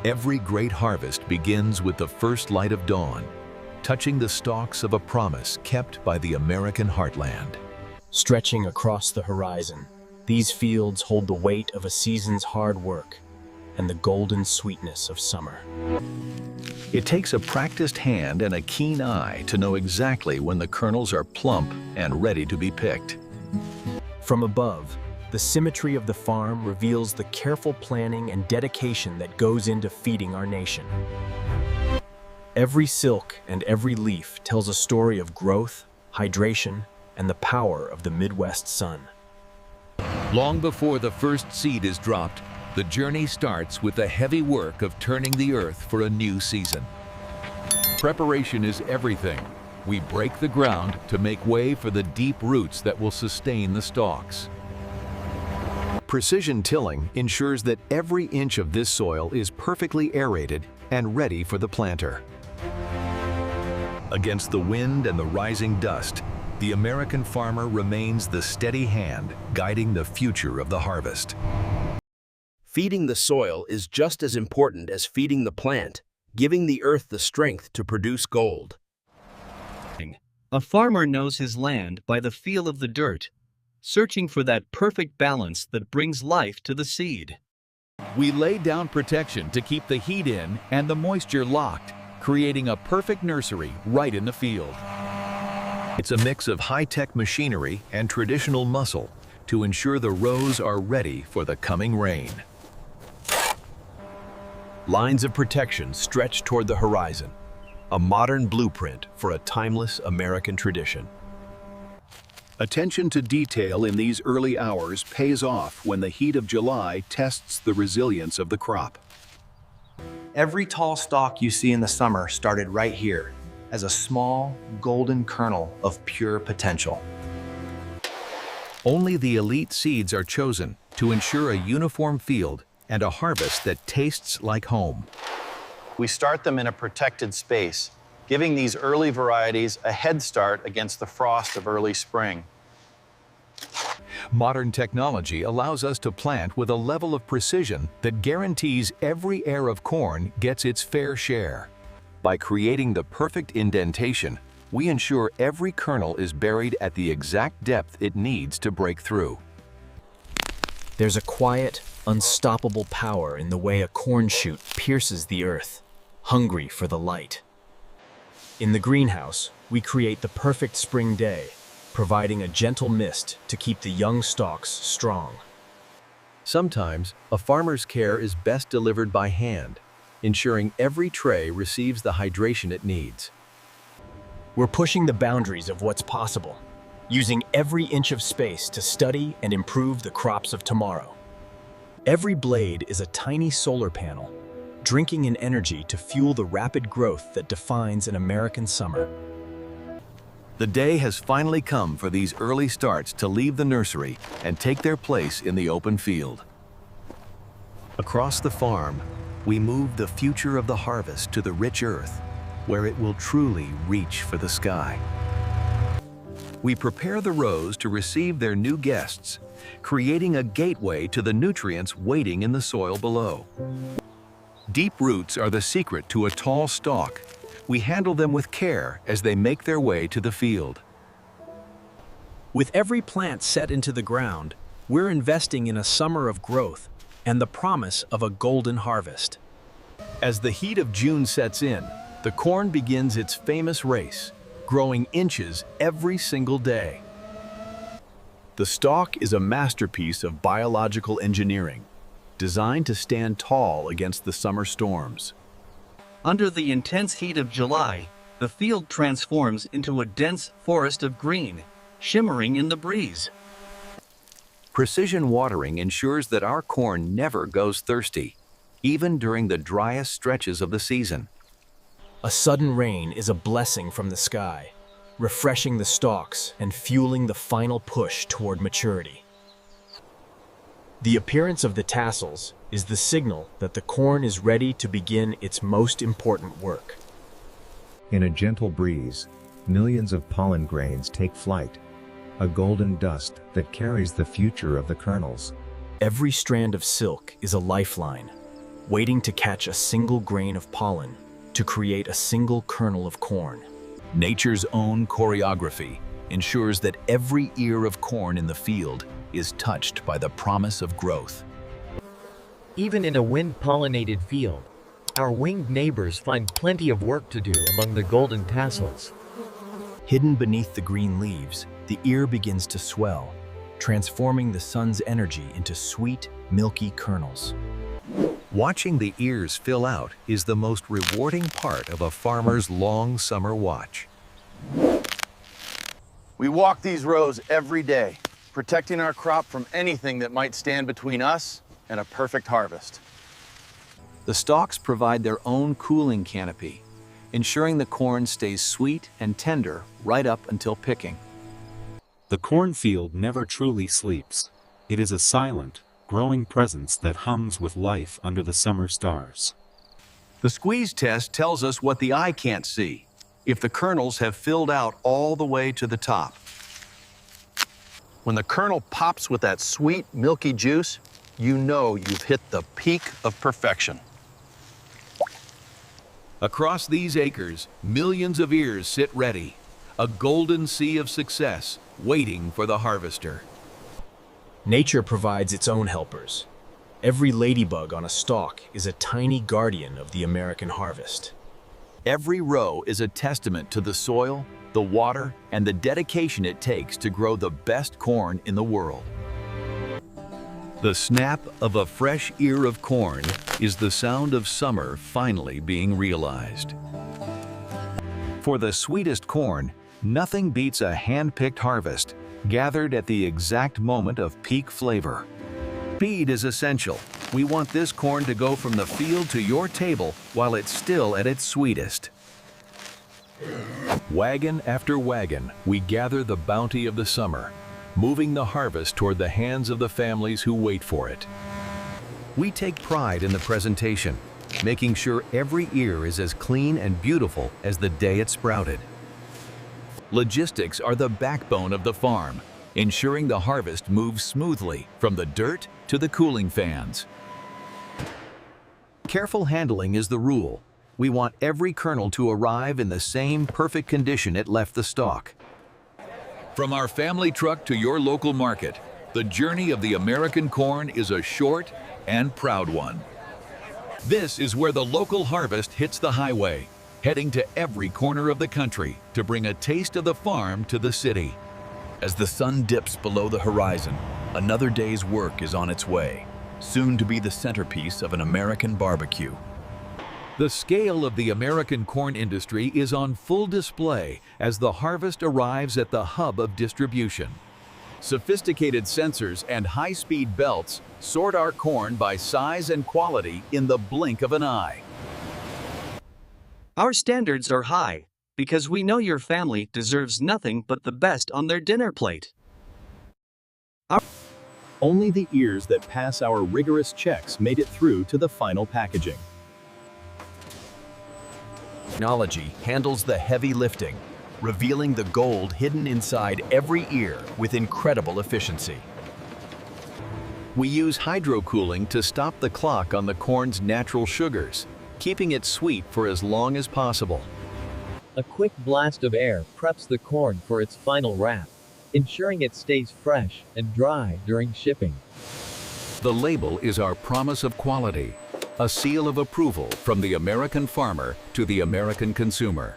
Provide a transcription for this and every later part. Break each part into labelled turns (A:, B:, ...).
A: Every great harvest begins with the first light of dawn, touching the stalks of a promise kept by the American heartland.
B: Stretching across the horizon, these fields hold the weight of a season's hard work and the golden sweetness of summer.
A: It takes a practiced hand and a keen eye to know exactly when the kernels are plump and ready to be picked.
B: From above, the symmetry of the farm reveals the careful planning and dedication that goes into feeding our nation. Every silk and every leaf tells a story of growth, hydration, and the power of the Midwest sun.
A: Long before the first seed is dropped, the journey starts with the heavy work of turning the earth for a new season. Preparation is everything. We break the ground to make way for the deep roots that will sustain the stalks. Precision tilling ensures that every inch of this soil is perfectly aerated and ready for the planter. Against the wind and the rising dust, the American farmer remains the steady hand guiding the future of the harvest.
C: Feeding the soil is just as important as feeding the plant, giving the earth the strength to produce gold.
D: A farmer knows his land by the feel of the dirt, searching for that perfect balance that brings life to the seed.
A: We lay down protection to keep the heat in and the moisture locked, creating a perfect nursery right in the field. It's a mix of high-tech machinery and traditional muscle to ensure the rows are ready for the coming rain.
E: Lines of protection stretch toward the horizon, a modern blueprint for a timeless American tradition.
F: Attention to detail in these early hours pays off when the heat of July tests the resilience of the crop.
G: Every tall stalk you see in the summer started right here, as a small, golden kernel of pure potential.
A: Only the elite seeds are chosen to ensure a uniform field and a harvest that tastes like home.
H: We start them in a protected space, giving these early varieties a head start against the frost of early spring.
A: Modern technology allows us to plant with a level of precision that guarantees every ear of corn gets its fair share. By creating the perfect indentation, we ensure every kernel is buried at the exact depth it needs to break through.
B: There's a quiet, unstoppable power in the way a corn shoot pierces the earth, hungry for the light. In the greenhouse, we create the perfect spring day, providing a gentle mist to keep the young stalks strong.
E: Sometimes, a farmer's care is best delivered by hand, ensuring every tray receives the hydration it needs.
B: We're pushing the boundaries of what's possible, using every inch of space to study and improve the crops of tomorrow. Every blade is a tiny solar panel, drinking in energy to fuel the rapid growth that defines an American summer.
A: The day has finally come for these early starts to leave the nursery and take their place in the open field. Across the farm, we move the future of the harvest to the rich earth, where it will truly reach for the sky. We prepare the rows to receive their new guests, creating a gateway to the nutrients waiting in the soil below. Deep roots are the secret to a tall stalk. We handle them with care as they make their way to the field.
B: With every plant set into the ground, we're investing in a summer of growth and the promise of a golden harvest.
E: As the heat of June sets in, the corn begins its famous race, growing inches every single day. The stalk is a masterpiece of biological engineering, designed to stand tall against the summer storms.
D: Under the intense heat of July, the field transforms into a dense forest of green, shimmering in the breeze.
A: Precision watering ensures that our corn never goes thirsty, even during the driest stretches of the season.
B: A sudden rain is a blessing from the sky, refreshing the stalks and fueling the final push toward maturity. The appearance of the tassels is the signal that the corn is ready to begin its most important work.
I: In a gentle breeze, millions of pollen grains take flight, a golden dust that carries the future of the kernels.
B: Every strand of silk is a lifeline, waiting to catch a single grain of pollen to create a single kernel of corn.
E: Nature's own choreography ensures that every ear of corn in the field is touched by the promise of growth.
J: Even in a wind-pollinated field, our winged neighbors find plenty of work to do among the golden tassels.
B: Hidden beneath the green leaves, the ear begins to swell, transforming the sun's energy into sweet, milky kernels.
A: Watching the ears fill out is the most rewarding part of a farmer's long summer watch.
H: We walk these rows every day, protecting our crop from anything that might stand between us and a perfect harvest. The stalks provide their own cooling canopy, ensuring the corn stays sweet and tender right up until picking.
K: The cornfield never truly sleeps. It is a silent, growing presence that hums with life under the summer stars.
A: The squeeze test tells us what the eye can't see, if the kernels have filled out all the way to the top.
H: When the kernel pops with that sweet, milky juice, you know you've hit the peak of perfection.
A: Across these acres, millions of ears sit ready, a golden sea of success waiting for the harvester.
B: Nature provides its own helpers. Every ladybug on a stalk is a tiny guardian of the American harvest.
E: Every row is a testament to the soil, the water, and the dedication it takes to grow the best corn in the world.
A: The snap of a fresh ear of corn is the sound of summer finally being realized. For the sweetest corn, nothing beats a hand-picked harvest, gathered at the exact moment of peak flavor. Speed is essential. We want this corn to go from the field to your table while it's still at its sweetest.
E: Wagon after wagon, we gather the bounty of the summer, moving the harvest toward the hands of the families who wait for it.
A: We take pride in the presentation, making sure every ear is as clean and beautiful as the day it sprouted.
E: Logistics are the backbone of the farm, ensuring the harvest moves smoothly from the dirt to the cooling fans.
A: Careful handling is the rule. We want every kernel to arrive in the same perfect condition it left the stalk.
E: From our family truck to your local market, the journey of the American corn is a short and proud one. This is where the local harvest hits the highway, heading to every corner of the country to bring a taste of the farm to the city. As the sun dips below the horizon, another day's work is on its way, soon to be the centerpiece of an American barbecue.
A: The scale of the American corn industry is on full display as the harvest arrives at the hub of distribution.
E: Sophisticated sensors and high-speed belts sort our corn by size and quality in the blink of an eye.
D: Our standards are high because we know your family deserves nothing but the best on their dinner plate.
E: Only the ears that pass our rigorous checks made it through to the final packaging.
A: Technology handles the heavy lifting, revealing the gold hidden inside every ear with incredible efficiency. We use hydrocooling to stop the clock on the corn's natural sugars, keeping it sweet for as long as possible.
J: A quick blast of air preps the corn for its final wrap, ensuring it stays fresh and dry during shipping.
A: The label is our promise of quality, a seal of approval from the American farmer to the American consumer.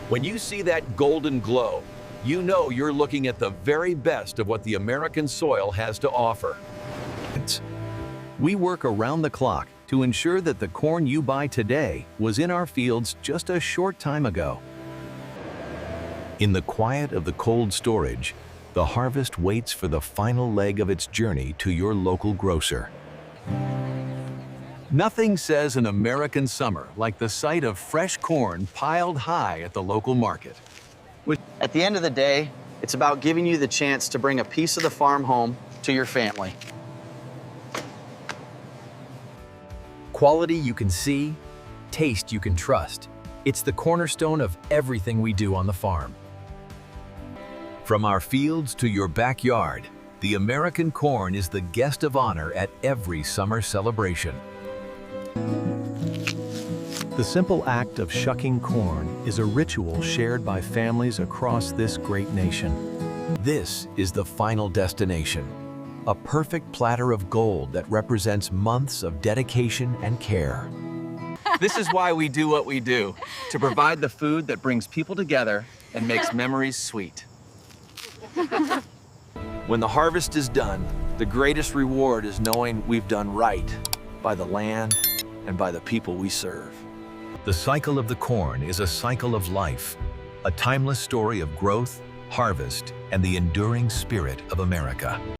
A: When you see that golden glow, you know you're looking at the very best of what the American soil has to offer. We work around the clock to ensure that the corn you buy today was in our fields just a short time ago. In the quiet of the cold storage, the harvest waits for the final leg of its journey to your local grocer. Nothing says an American summer like the sight of fresh corn piled high at the local market.
G: At the end of the day, it's about giving you the chance to bring a piece of the farm home to your family.
B: Quality you can see, taste you can trust. It's the cornerstone of everything we do on the farm.
A: From our fields to your backyard, The American corn is the guest of honor at every summer celebration.
E: The simple act of shucking corn is a ritual shared by families across this great nation.
A: This is the final destination, a perfect platter of gold that represents months of dedication and care.
H: This is why we do what we do, to provide the food that brings people together and makes memories sweet. When the harvest is done, the greatest reward is knowing we've done right by the land and by the people we serve.
A: The cycle of the corn is a cycle of life, a timeless story of growth, harvest, and the enduring spirit of America.